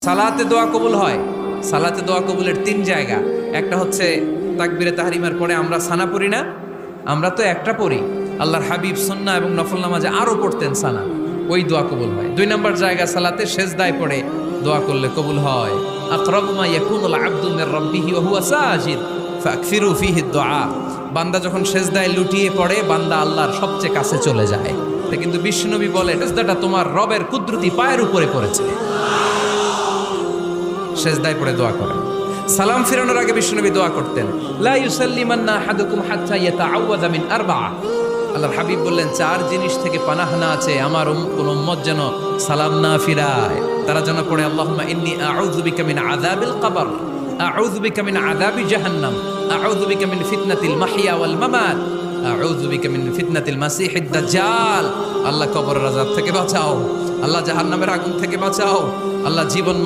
সালাতে দোয়া কবুল হয়। সালাতে দোয়া কবুলের তিন জায়গা। একটা হচ্ছে তাকবীরে তাহরিমার পরে আমরা সানা পড়ি না, আমরা তো একটা পড়ি। আল্লাহর হাবিব সুন্নাহ এবং নফল নামাজে আরো পড়তেন সানা, ওই দোয়া কবুল হয়। দুই নম্বর জায়গা সালাতে সেজদায় পড়ে দোয়া করলে কবুল হয়। আকরাবু মা ইয়াকুনুল আবদু মির রাব্বিহি ওয়া হুয়া সাজিদ ফাকফিরু ফিহি দুআ। বান্দা যখন সেজদায় লুটিয়ে পড়ে, বান্দা আল্লাহর সবচেয়ে কাছে চলে যায়। তা কিন্তু বিশ্বনবী বলে সেজদাটা তোমার রবের কুদরতি পায়ের উপরে পড়েছে। সেজদায় পড়ে দোয়া করেন। সালাম ফিরানোর আগে বিশ্বনবী দোয়া করতেন, লা ইউসাল্লিমান্না আহাদুকুম হাত্তা ইয়াতাআওয়াযা মিন আরবা'a। আল্লাহর হাবিব বললেন, চার জিনিস থেকে পানাহানা আছে, আমার কোন উম্মত যেন সালাম না ফিরায়। তারা যেন পড়ে, আল্লাহুম্মা ইন্নী আউযু বিকা মিন আযাবিল কবর, আউযু বিকা মিন আযাবি জাহান্নাম, আউযু বিকা মিন ফিতনাতিল মাহইয়া ওয়াল মামাত, আউযু বিকা মিন ফিতনাতিল মাসিহিদ দাজ্জাল। আল্লাহ কবরের আযাব থেকে বাঁচাও, আল্লাহ জাহান্নামের আগুন থেকে বাঁচাও, আল্লাহ জীবন